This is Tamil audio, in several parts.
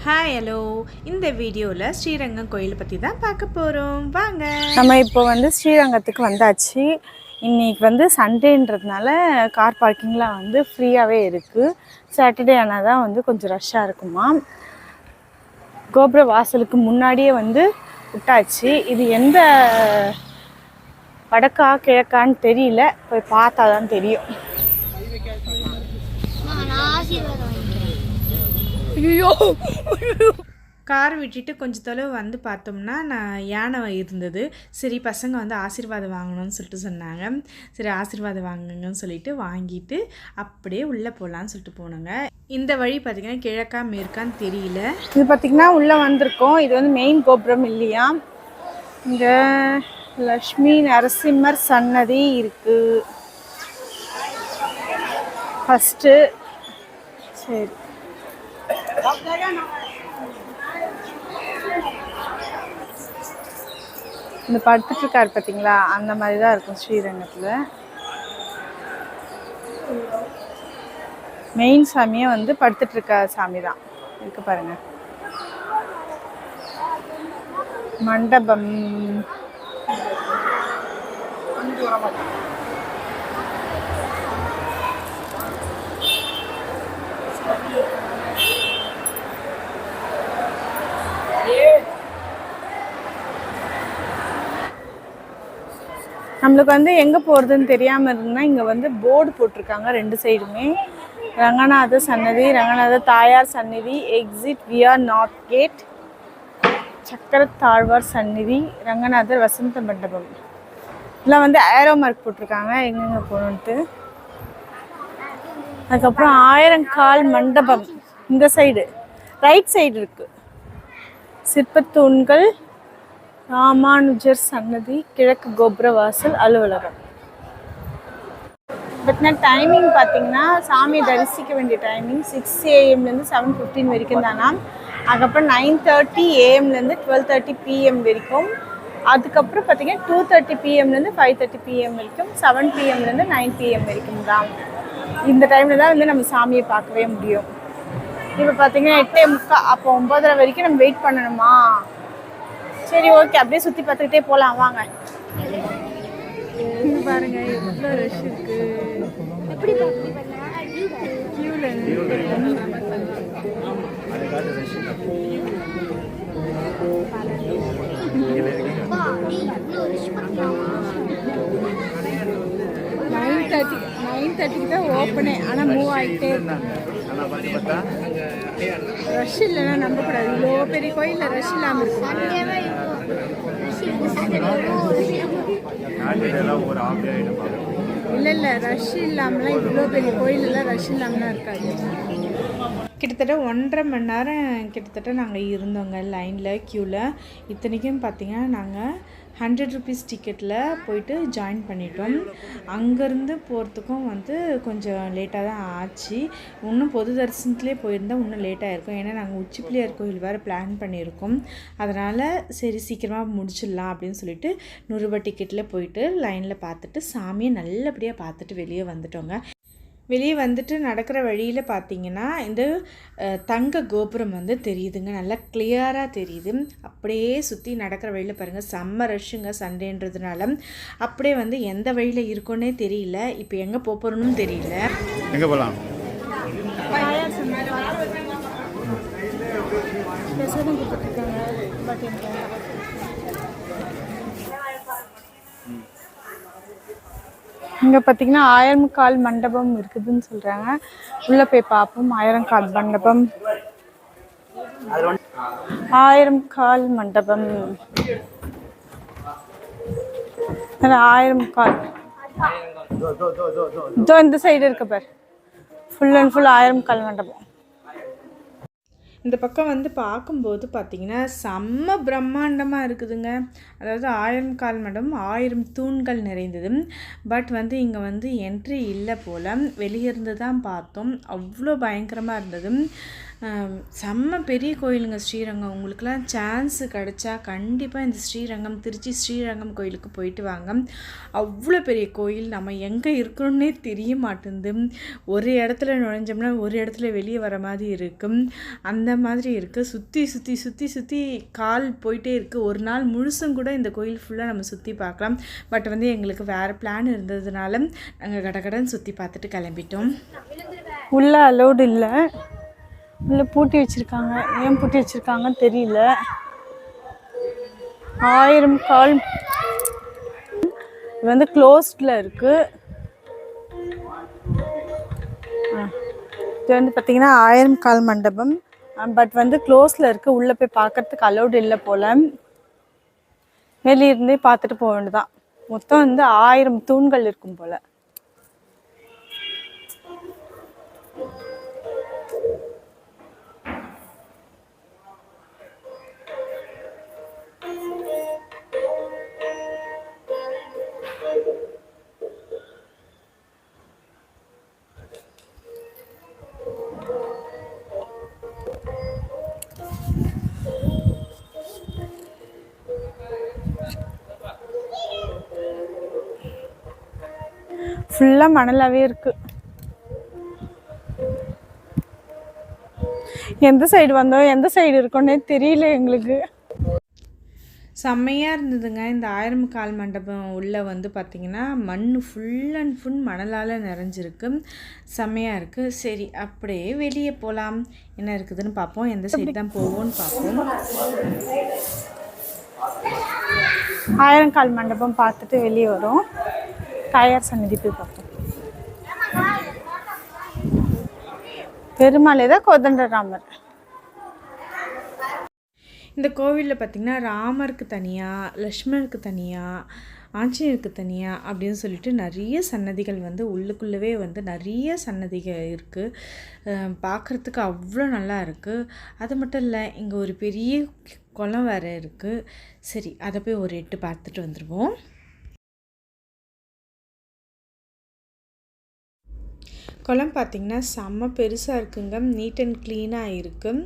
Hi hello. இந்த வீடியோவில் ஸ்ரீரங்கம் கோயில் பற்றி தான் பார்க்க போகிறோம். வாங்க. நம்ம இப்போ ஸ்ரீரங்கத்துக்கு வந்தாச்சு. இன்றைக்கி சண்டேன்றதுனால கார் பார்க்கிங்லாம் ஃப்ரீயாகவே இருக்குது. சாட்டர்டே ஆனால் தான் கொஞ்சம் ரஷ்ஷாக இருக்குமா. கோபுர வாசலுக்கு முன்னாடியே விட்டாச்சு. இது எந்த வடக்கா கிழக்கான்னு தெரியல, போய் பார்த்தா தான் தெரியும். ஐயோ, கார் விட்டுட்டு கொஞ்சம் தொலைவு பார்த்தோம்னா யானை இருந்தது. சரி பசங்க ஆசீர்வாதம் வாங்கணும்னு சொல்லிட்டு சொன்னாங்க. சரி ஆசீர்வாதம் வாங்குங்கன்னு சொல்லிட்டு வாங்கிட்டு அப்படியே உள்ளே போகலான்னு சொல்லிட்டு போனோங்க. இந்த வழி பார்த்திங்கன்னா கிழக்கா மேற்கான்னு தெரியல. இது பார்த்திங்கன்னா உள்ளே வந்திருக்கோம். இது மெயின் கோபுரம் இல்லையா. இங்கே லக்ஷ்மி நரசிம்மர் சன்னதி இருக்குது ஃபஸ்ட்டு. சரி, இந்த படுத்துட்ருக்காரு பார்த்தீங்களா, அந்த மாதிரி தான் இருக்கும் ஸ்ரீரங்கத்தில். மெயின் சாமியே படுத்துட்ருக்க சாமி தான் இருக்கு பாருங்க. மண்டபம் நம்மளுக்கு எங்கே போகிறதுன்னு தெரியாமல் இருந்ததுன்னா இங்கே போர்டு போட்டிருக்காங்க ரெண்டு சைடுமே. ரங்கநாத சன்னதி, ரங்கநாத தாயார் சன்னதி, எக்ஸிட் வியா நார்த் கேட், சக்கர தாழ்வார் சந்நிதி, ரங்கநாதர் வசந்த மண்டபம். இதெல்லாம் ஏரோ மார்க் போட்டிருக்காங்க எங்கெங்கே போகணுன்ட்டு. அதுக்கப்புறம் ஆயிரங்கால் மண்டபம் இந்த சைடு ரைட் சைடு இருக்குது. சிற்பத்தூண்கள், ராமானுஜர் சன்னதி, கிழக்கு கோபுர வாசல், அலுவலகம். பட்னா டைமிங் பார்த்தீங்கன்னா சாமியை தரிசிக்க வேண்டிய டைமிங் 6 AM - 7:15 வரைக்கும் தானா. அதுக்கப்புறம் 9:30 AM - 12:30 PM வரைக்கும். அதுக்கப்புறம் பார்த்தீங்கன்னா 2:30 PM - 5:30 PM வரைக்கும், 7 PM - 9 PM வரைக்கும் தான். இந்த டைமில் தான் நம்ம சாமியை பார்க்கவே முடியும். இப்போ பார்த்தீங்கன்னா 8:45, அப்போ 9:30 வரைக்கும் நம்ம வெயிட் பண்ணணுமா. சரி ஓகே, அப்படியே சுற்றி பார்த்துக்கிட்டே போகலாம் வாங்க. பாருங்க எவ்வளோ ரஷ் இருக்கு. நைன் தேர்ட்டிக்கு தான் ஓப்பனே, ஆனால் மூவ் ஆகிட்டே இருக்காங்க. ரஷ் இல்லைன்னா நம்பக்கூடாது. இவ்வளோ பெரிய கோயிலில் ரஷ் இல்லாமல் இருக்கு. இல்லை ரஷ் இல்லாமலாம் இவ்வளோ பெரிய கோயிலெல்லாம் ரஷ் இல்லாமலாம் இருக்காது. கிட்டத்தட்ட 1.5 மணி நேரம் கிட்டத்தட்ட நாங்கள் இருந்தோங்க லைனில், க்யூவில். இத்தனைக்கும் பார்த்திங்கன்னா நாங்கள் 100 rupees டிக்கெட்டில் போயிட்டு ஜாயின் பண்ணிட்டோம். அங்கேருந்து போகிறதுக்கும் கொஞ்சம் லேட்டாக தான் ஆச்சு. இன்னும் பொது தரிசனத்துலேயே போயிருந்தால் இன்னும் லேட்டாக இருக்கும். ஏன்னா நாங்கள் உச்சி பிள்ளையார் கோயில் வேறு பிளான் பண்ணியிருக்கோம். அதனால் சரி சீக்கிரமாக முடிச்சிடலாம் அப்படின்னு சொல்லிட்டு 100 ரூபாய் டிக்கெட்டில் போயிட்டு லைனில் பார்த்துட்டு சாமியை நல்லபடியாக பார்த்துட்டு வெளியே வந்துட்டோங்க. வெளியே நடக்கிற வழியில் பார்த்திங்கன்னா இந்த தங்க கோபுரம் தெரியுதுங்க, நல்லா கிளியராக தெரியுது. அப்படியே சுற்றி நடக்கிற வழியில் பாருங்கள், செம்ம ரஷ்ஷுங்க சண்டேன்றதுனால. அப்படியே எந்த வழியில் இருக்கோன்னே தெரியல. இப்போ எங்கே போகிறோன்னு தெரியல. எங்கே போகலாம்? இங்கே பார்த்தீங்கன்னா 1000 கால் மண்டபம் இருக்குதுன்னு சொல்கிறாங்க. உள்ளே போய் பார்ப்போம். 1000 கால் மண்டபம், 1000 கால் மண்டபம், 1000 கால். இதோ இந்த சைடு இருக்க பார், ஃபுல் அண்ட் ஃபுல் 1000 கால் மண்டபம். இந்த பக்கம் பார்க்கும்போது பார்த்திங்கன்னா செம்ம பிரம்மாண்டமாக இருக்குதுங்க. அதாவது 1000 கால் மண்டபம், 1000 தூண்கள் நிறைந்தது. பட் இங்கே என்ட்ரி இல்லை போல், வெளியே இருந்து தான் பார்த்தோம். அவ்வளோ பயங்கரமாக இருந்தது. செம்ம பெரிய கோயிலுங்க ஸ்ரீரங்கம். உங்களுக்குலாம் சான்ஸு கிடச்சா கண்டிப்பாக இந்த ஸ்ரீரங்கம், திருச்சி ஸ்ரீரங்கம் கோயிலுக்கு போயிட்டு வாங்க. அவ்வளோ பெரிய கோயில். நம்ம எங்கே இருக்கணும்னே தெரிய மாட்டேங்குது. ஒரு இடத்துல நுழைஞ்சோம்னா ஒரு இடத்துல வெளியே வர மாதிரி இருக்கும், அந்த மாதிரி இருக்குது. சுற்றி சுற்றி சுற்றி சுற்றி கால் போயிட்டே இருக்குது. ஒரு நாள் முழுசும் கூட இந்த கோயில் ஃபுல்லாக நம்ம சுற்றி பார்க்கலாம். பட் வந்து எங்களுக்கு வேறு பிளான் இருந்ததுனால நாங்கள் கடகடன்னு சுற்றி பார்த்துட்டு கிளம்பிட்டோம். உள்ள அலோடு இல்லை, உள்ள பூட்டி வச்சுருக்காங்க. ஏன் பூட்டி வச்சுருக்காங்கன்னு தெரியல. 1000 கால் இது வந்து க்ளோஸ்டில் இருக்குது. இது வந்து பார்த்திங்கன்னா 1000 கால் மண்டபம். பட் வந்து க்ளோஸில் இருக்குது. உள்ளே போய் பார்க்குறதுக்கு அலோடு இல்லை போல். வெளியிருந்தே பார்த்துட்டு போக வேண்டியதான். மொத்தம் வந்து 1000 தூண்கள் இருக்கும் போல். ஃபுல்லாக மணலாகவே இருக்குது. எந்த சைடு வந்தோம் எந்த சைடு இருக்கோன்னே தெரியல எங்களுக்கு. செம்மையாக இருந்ததுங்க. இந்த 1000 கால் மண்டபம் உள்ளே வந்து பார்த்திங்கன்னா மண் ஃபுல் அண்ட் ஃபுல் மணலால் நிறைஞ்சிருக்கு. செம்மையாக இருக்குது. சரி, அப்படியே வெளியே போகலாம். என்ன இருக்குதுன்னு பார்ப்போம். எந்த சைடு தான் போவோம்னு பார்ப்போம். 1000 கால் மண்டபம் பார்த்துட்டு வெளியே வரும். தாயார் சன்னதி போய் பார்ப்போம். பெருமாள் தான் கோதண்டராமர். இந்த கோவிலில் பார்த்திங்கன்னா ராமருக்கு தனியாக, லக்ஷ்மணருக்கு தனியாக, ஆஞ்சநேயருக்கு தனியாக அப்படின்னு சொல்லிட்டு நிறைய சன்னதிகள் வந்து உள்ளுக்குள்ளவே வந்து நிறைய சன்னதிகள் இருக்குது. பார்க்குறதுக்கு அவ்வளோ நல்லா இருக்குது. அது மட்டும் இல்லை, இங்கே ஒரு பெரிய குளம் வேறு இருக்குது. சரி, அதை போய் ஒரு எட்டு பார்த்துட்டு வந்துடுவோம். குளம் பார்த்திங்கன்னா செம்ம பெருசாக இருக்குங்க. நீட் அண்ட் க்ளீனாக இருக்குது.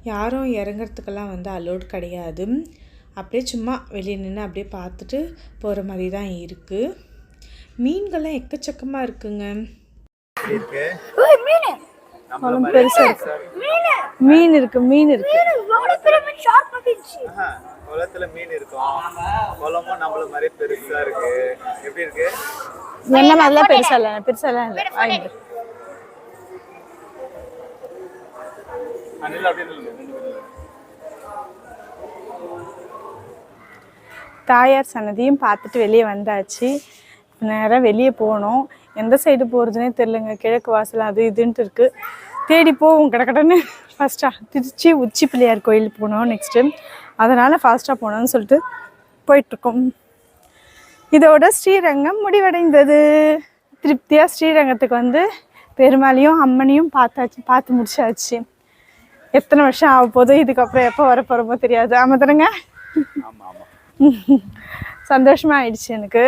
யாரும் இறங்கிறதுக்கெல்லாம் வந்து அலோடு கிடையாது. அப்படியே சும்மா வெளியே நின்று அப்படியே பார்த்துட்டு போகிற மாதிரி தான் இருக்குது. மீன்கள்லாம் எக்கச்சக்கமாக இருக்குங்க. குளம் பெருசாக இருக்கு. மீன் இருக்கு, மீன் இருக்கு. குளத்துல மீன் இருக்கும். குளமும் நம்மள மாதிரி பெருசா இருக்கு. எப்படி இருக்கு? என்ன மாதிரிலாம் பெருசா இல்லை, பெருசாலாம் இல்லை. வாங்கிட்டு தாயார் சன்னதியும் பார்த்துட்டு வெளியே வந்தாச்சு. நேராக வெளியே போகணும். எந்த சைடு போகிறதுனே தெரிலங்க. கிழக்கு வாசல் அது இதுன்ட்டு இருக்குது. தேடி போவோம் கடக்கடன்னு. ஃபஸ்ட்டாக திருச்சி உச்சி பிள்ளையார் கோயில் போனோம் நெக்ஸ்ட்டு. அதனால் ஃபாஸ்ட்டாக போனோம்னு சொல்லிட்டு போயிட்டுருக்கோம். இதோட ஸ்ரீரங்கம் முடிவடைந்தது. திருப்தியாக ஸ்ரீரங்கத்துக்கு வந்து பெருமாளையும் அம்மனையும் பார்த்து முடிச்சாச்சு. எத்தனை வருஷம் ஆக போதோ, இதுக்கப்புறம் எப்போ வர போகிறோமோ தெரியாது. ஆமாம் தானேங்க? சந்தோஷமாக ஆயிடுச்சு எனக்கு.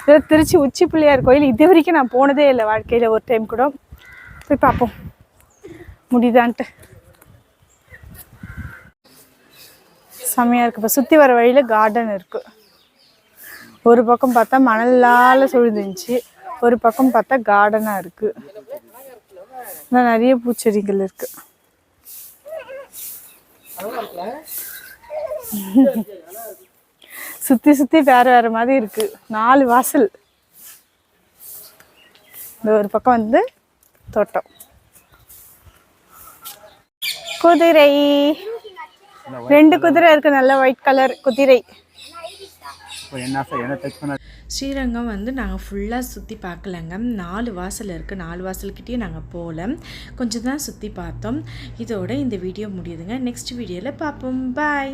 இதில் திருச்சி உச்சி பிள்ளையார் கோயில் இது வரைக்கும் நான் போனதே இல்லை வாழ்க்கையில். ஒரு டைம் கூட போய் பார்ப்போம் முடியுதான்ட்டு. செம்மையாக இருக்குது. இப்போ சுற்றி வர வழியில் கார்டன் இருக்குது. ஒரு பக்கம் பார்த்தா மணலால் சூழ்ந்துருந்துச்சு, ஒரு பக்கம் பார்த்தா கார்டனாக இருக்குது. இன்னும் நிறைய பூச்செடிகள் இருக்குது. சுற்றி சுற்றி வேறு வேறு மாதிரி இருக்குது. 4 வாசல். இந்த ஒரு பக்கம் வந்து தோட்டம். குதிரை 2 குதிரை இருக்குது. நல்ல ஒயிட் கலர் குதிரை. ஸ்ரீரங்கம் வந்து நாங்கள் ஃபுல்லாக சுற்றி பார்க்கலங்க. 4 வாசல் இருக்குது. 4 வாசல்கிட்டே நாங்கள் போகல, கொஞ்சம் தான் சுற்றி பார்த்தோம். இதோட இந்த வீடியோ முடியுதுங்க. நெக்ஸ்ட் வீடியோவில் பார்ப்போம். பாய்.